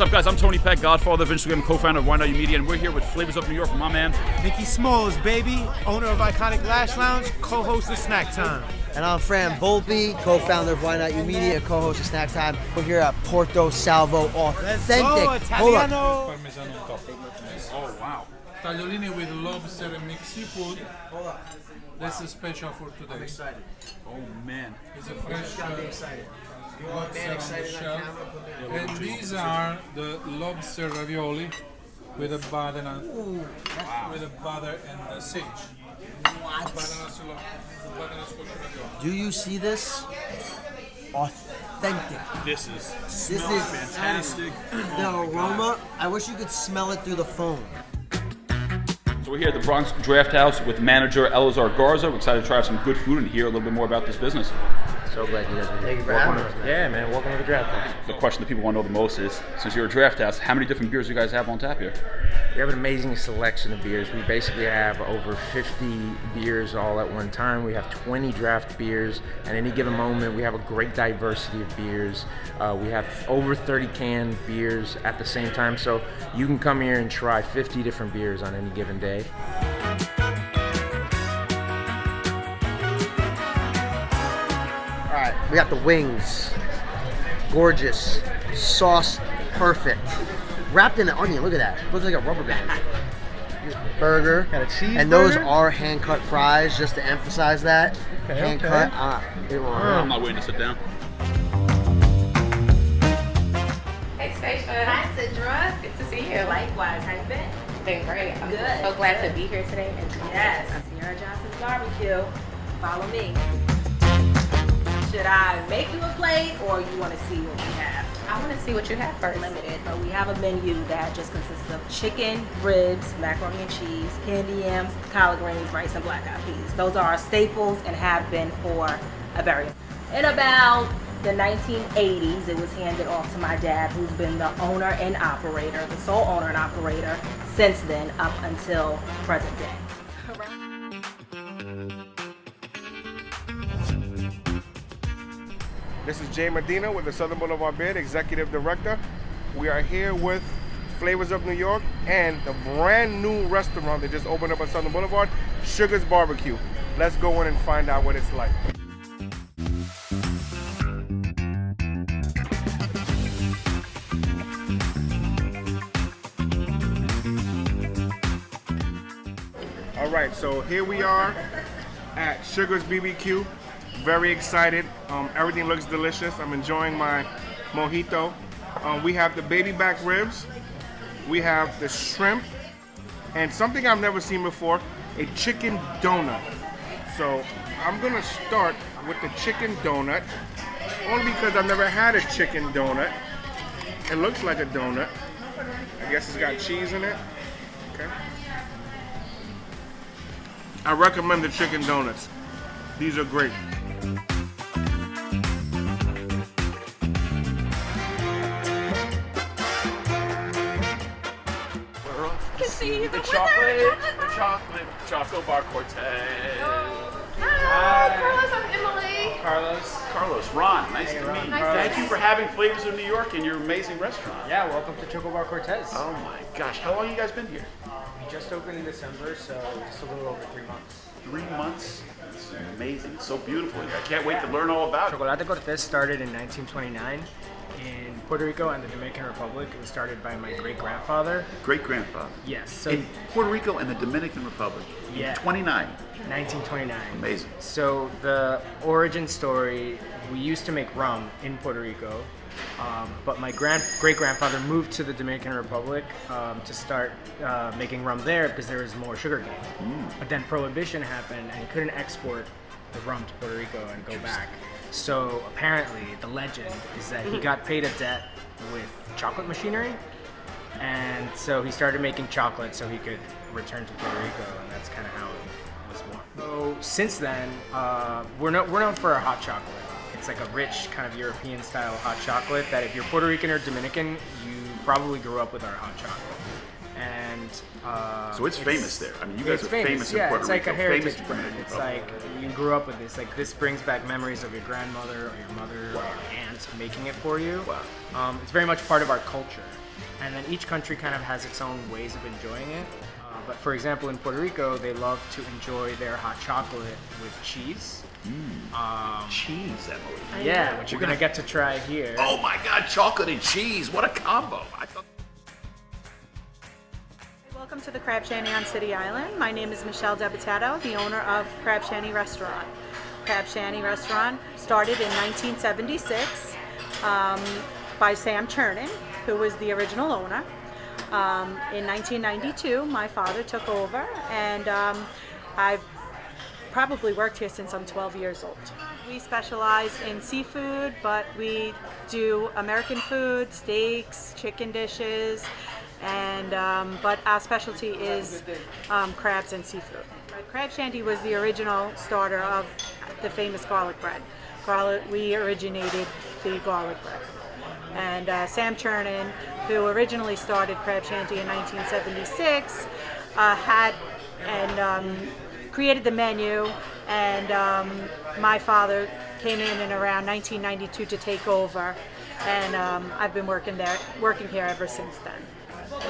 up, guys? I'm Tony Peck, Godfather of Instagram, co-founder of Why Not You Media, and we're here with Flavors of New York, my man. Nicky Smalls, baby, owner of Iconic Lash Lounge, co-host of Snack Time. And I'm Fran Volpe, co-founder of Why Not You Media, co-host of Snack Time. We're here at Porto Salvo Authentic. Let's go, Italiano. Parmesan on top. Oh, wow. Tagliolini with lobster and mixed seafood. That's a special for today. I'm excited. Oh, man. It's a fresh Gotta be excited. You want lobster man on the excited on shell. camera? And these are the lobster ravioli with a butter and the sage. Do you see this? Authentic. This is This is fantastic. the aroma. I wish you could smell it through the phone. So we're here at the Bronx Draft House with manager Elazar Garza. We're excited to try some good food and hear a little bit more about this business. So glad you guys are here. Thank you for having us, man. Yeah, man. Welcome to the draft house. The question that people want to know the most is, since you're a draft house, how many different beers do you guys have on tap here? We have an amazing selection of beers. We basically have over 50 beers all at one time. We have 20 draft beers. At any given moment, we have a great diversity of beers. We have over 30 canned beers at the same time. So you can come here and try 50 different beers on any given day. All right, we got the wings. Gorgeous. Sauce, perfect. Wrapped in an onion, look at that. Looks like a rubber band. Burger. Got a cheeseburger? And those are hand-cut fries, just to emphasize that. Okay, Hand-cut. okay. I'm not waiting to sit down. Hey, Stacia. Hi, Sidra. Good to see you. Likewise. How you been? Been great. I'm Good, so glad good. to be here today. And Yes, Sierra Johnson's barbecue. Follow me. Should I make you a plate or you want to see what we have? I want to see what you have first. Limited, but we have a menu that just consists of chicken, ribs, macaroni and cheese, candy yams, collard greens, rice, and black eyed peas. Those are our staples and have been for a very. In about the 1980s, it was handed off to my dad, who's been the owner and operator, the sole owner and operator since then up until present day. This is Jay Medina with the Southern Boulevard Bid, Executive Director. We are here with Flavors of New York and the brand new restaurant that just opened up on Southern Boulevard, Sugar's Barbecue. Let's go in and find out what it's like. All right, so here we are at Sugar's BBQ. Very excited. Everything looks delicious. I'm enjoying my mojito. We have the baby back ribs. We have the shrimp. And something I've never seen before, a chicken donut. So I'm gonna start with the chicken donut, only because I've never had a chicken donut. It looks like a donut. I guess it's got cheese in it. Okay. I recommend the chicken donuts. These are great. The chocolate Choco Bar Cortez. Hi, Carlos. I'm Emily. Carlos, Ron, nice to meet you. Thank you for having Flavors of New York in your amazing restaurant. Yeah, welcome to Choco Bar Cortez. Oh my gosh, how long have you guys been here? We just opened in December, so just a little over 3 months. 3 months? It's amazing. It's so beautiful. I can't wait to learn all about it. Chocolate Cortez started in 1929 in Puerto Rico and the Dominican Republic. It was started by my great-grandfather. Great-grandfather? Yes. So In Puerto Rico and the Dominican Republic. Yeah. 29. 1929. Amazing. So the origin story, we used to make rum in Puerto Rico, but my great-grandfather moved to the Dominican Republic to start making rum there because there was more sugar cane. But then Prohibition happened and he couldn't export the rum to Puerto Rico and go back. So apparently the legend is that he got paid a debt with chocolate machinery, and so he started making chocolate so he could return to Puerto Rico, and that's kind of how it was born. So since then, we're known for our hot chocolate. It's like a rich kind of European style hot chocolate that if you're Puerto Rican or Dominican, you probably grew up with our hot chocolate. And So it's famous there. I mean, you guys are famous in yeah, Puerto it's like Rico. a heritage Famous brand. Dominican It's Republic. like you grew up with this. Like this brings back memories of your grandmother or your mother or your aunt making it for you. Wow. It's very much part of our culture. and then each country kind of has its own ways of enjoying it. But for example, in Puerto Rico, they love to enjoy their hot chocolate with cheese. Cheese, Emily. Yeah, which you're gonna get to try here. Oh my God, chocolate and cheese! What a combo! I thought. Welcome to the Crab Shanty on City Island. My name is Michelle Debitato, the owner of Crab Shanty Restaurant. Crab Shanty Restaurant started in 1976 by Sam Chernin, who was the original owner. In 1992, my father took over, and I've probably worked here since I'm 12 years old. We specialize in seafood, but we do American food, steaks, chicken dishes, and but our specialty is crabs and seafood. Crab Shanty was the original starter of the famous garlic bread. We originated the garlic bread. And Sam Chernin, who originally started Crab Shanty in 1976, created the menu, and my father came in around 1992 to take over, and I've been working here ever since then.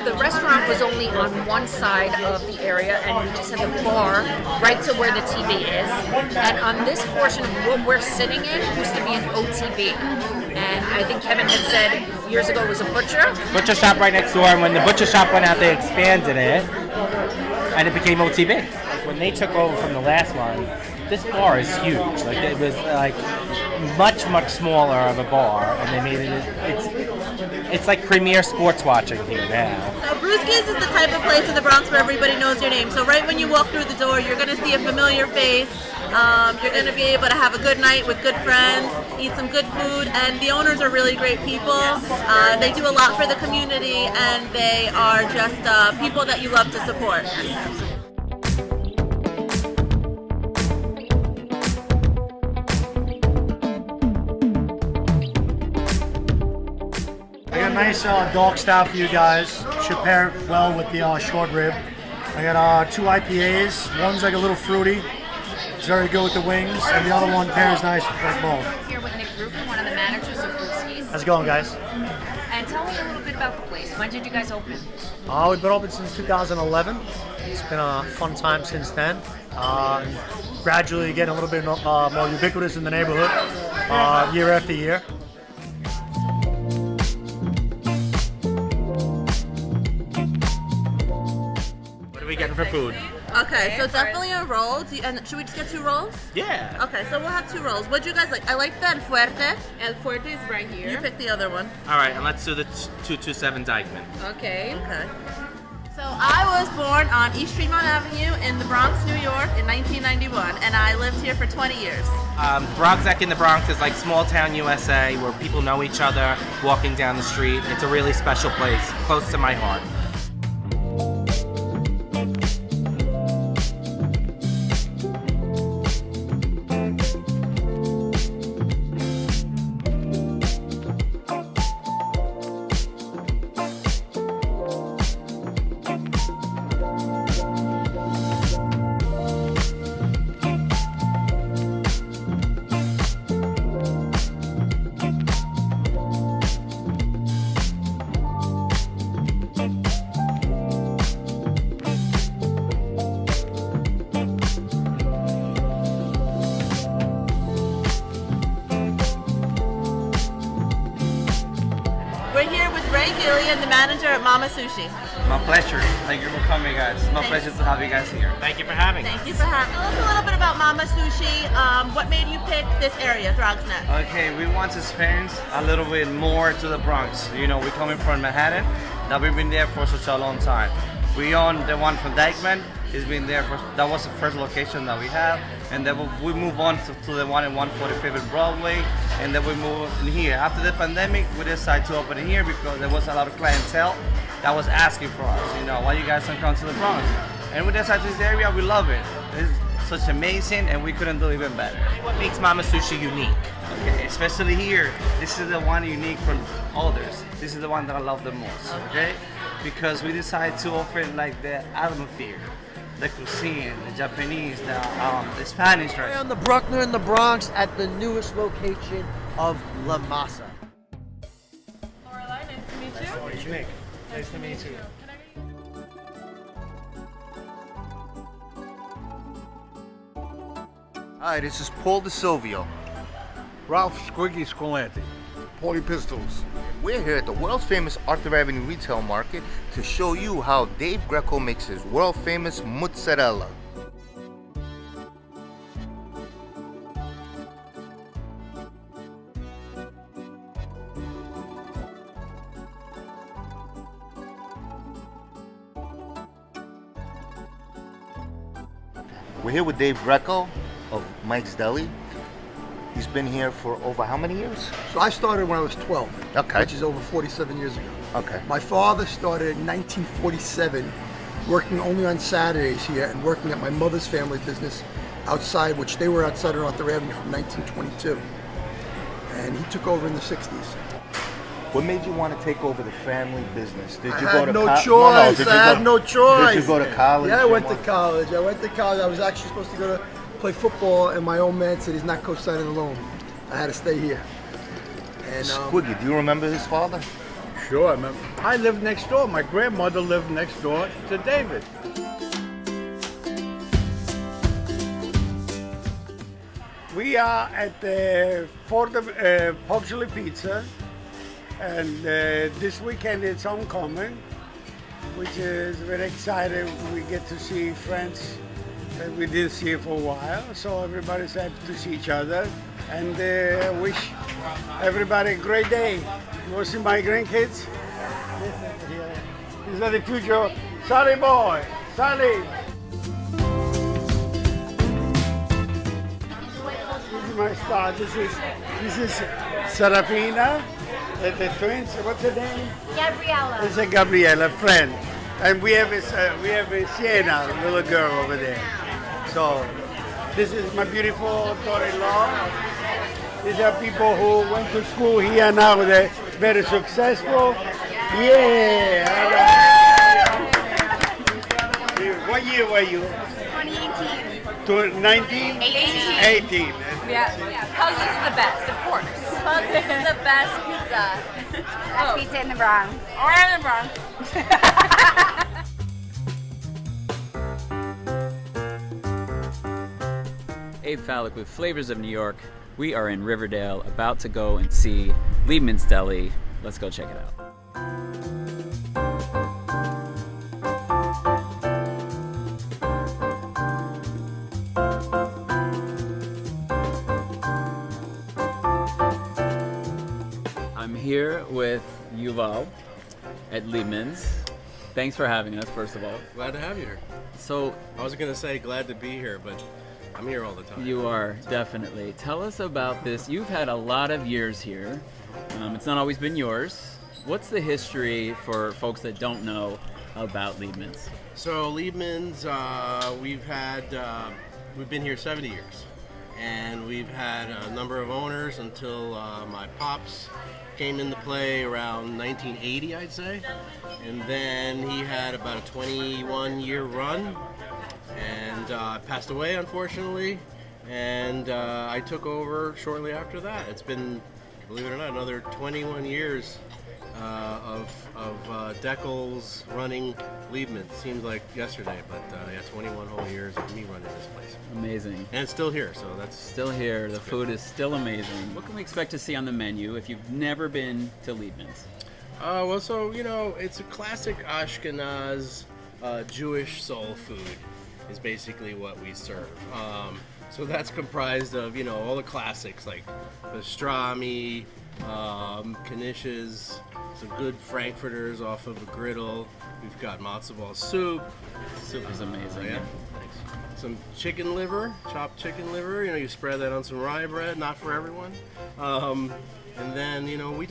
The restaurant was only on one side of the area, and we just had the bar right to where the TV is. And on this portion of what we're sitting in used to be an OTB. And I think Kevin had said years ago it was a butcher. Butcher shop right next door, and when the butcher shop went out, they expanded it, and it became OTB. When they took over from the last one, this bar is huge. Like, it was like much smaller of a bar, and they made it's like premier sports watching here now. So Brewski's is the type of place in the Bronx where everybody knows your name. So right when you walk through the door, you're going to see a familiar face. You're going to be able to have a good night with good friends, eat some good food, and the owners are really great people. They do a lot for the community, and they are just people that you love to support. I got a nice dog style for you guys. Should pair well with the short rib. I got 2 IPAs. One's like a little fruity. It's very good with the wings, and the other one pairs nice with both. Here with Nick Rupin, one of the managers of Brewski's. How's it going, guys? And tell me a little bit about the place. When did you guys open? We've been open since 2011. It's been a fun time since then. Gradually getting a little bit more ubiquitous in the neighborhood year after year. What are we getting for food? Okay, so definitely a roll. And should we just get 2 rolls? Yeah. Okay, so we'll have 2 rolls. What do you guys like? I like the El Fuerte. El Fuerte is right here. You pick the other one. All right, and let's do the 227 Dykeman. Okay. Okay. So I was born on East Tremont Avenue in the Bronx, New York in 1991, and I lived here for 20 years. Bronx in the Bronx is like small town USA where people know each other walking down the street. It's a really special place, close to my heart. And the manager at Mama Sushi. My pleasure. Thank you for coming, guys. It's my pleasure to have you guys here. Thank you for having us. Thank you for having us. Tell us a little bit about Mama Sushi. What made you pick this area, Throgs Neck? Okay, we want to experience a little bit more to the Bronx. You know, we're coming from Manhattan. Now we've been there for such a long time. We own the one from Dykeman. It's been there for, that was the first location that we have. And then we move on to the one in 145th and Broadway. And then we move in here. After the pandemic, we decided to open it here because there was a lot of clientele that was asking for us, you know, why you guys don't come to the Bronx? And we decided this area, we love it. It's such amazing, and we couldn't do even better. What makes Mama Sushi unique? Okay, especially here, this is the one unique from others. This is the one that I love the most, okay? Because we decided to offer like the atmosphere, the cuisine, the Japanese, the Spanish, right? We're on the Bruckner in the Bronx at the newest location of La Masa. Lorelai, nice to meet you. What did you make? Nice to meet you. Hi, this is Paul DeSilvio. Ralph Squiggy Scolanti. Paulie Pistols. We're here at the world famous Arthur Avenue Retail Market to show you how Dave Greco makes his world famous mozzarella. We're here with Dave Greco of Mike's Deli. He's been here for over how many years? So I started when I was 12, Okay. which is over 47 years ago. Okay. My father started in 1947, working only on Saturdays here and working at my mother's family business outside, which they were outside on Arthur Avenue from 1922. And he took over in the 60s. What made you want to take over the family business? Did you I go had to no college? choice. Did you I go- had no choice. Did you go to college? Yeah, I went to college. I was actually supposed to go to play football, and my old man said he's not co-signing the loan. I had to stay here. And Squiggy, do you remember his father? Sure, I remember. I lived next door. My grandmother lived next door to David. We are at the Populi Pizza, and this weekend it's homecoming, which is very exciting. We get to see friends that we didn't see for a while, so everybody's happy to see each other, and wish everybody a great day. You want to see my grandkids? These are the future Sally boy, Sally. This is my star. This is Serafina, the twins. What's her name? Gabriella. This is Gabriella, friend, and we have a Sienna, little girl over there. So this is my beautiful daughter-in-law. These are people who went to school here now. They're very successful. Yeah. What year were you? 2018. 19? 18. Yeah. Cousins is the best, of course. Cousins is the best pizza. Best pizza in the Bronx. Or in the Bronx. Abe Fallick with Flavors of New York. We are in Riverdale, about to go and see Liebman's Deli. Let's go check it out. I'm here with Yuval at Liebman's. Thanks for having us, first of all. Glad to have you here. So, I was going to say glad to be here, but I'm here all the time. you are, definitely. Tell us about this. You've had a lot of years here. It's not always been yours. What's the history for folks that don't know about Liebman's? So Liebman's, we've been here 70 years, and we've had a number of owners until my pops came into play around 1980, I'd say, and then he had about a 21-year run, and passed away, unfortunately, and I took over shortly after that. It's been, believe it or not, another 21 years of Deckel's running Liebman. Seems like yesterday, but yeah, 21 whole years of me running this place. Amazing. And it's still here, so that's still here. The food is still amazing. What can we expect to see on the menu if you've never been to Liebman's? Well, so, you know, it's a classic Ashkenaz Jewish soul food is basically what we serve. So that's comprised of, you know, all the classics like pastrami, knishes, some good frankfurters off of a griddle. We've got matzo ball soup. Soup is amazing. Yeah. Some chicken liver, chopped chicken liver. You know, you spread that on some rye bread. Not for everyone. And then, you know, we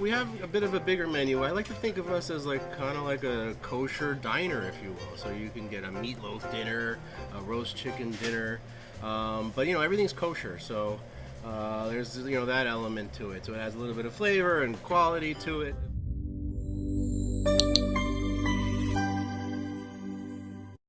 have a bit of a bigger menu. I like to think of us as like kind of like a kosher diner, if you will. So you can get a meatloaf dinner, a roast chicken dinner, but you know, everything's kosher. So there's, you know, that element to it. So it has a little bit of flavor and quality to it.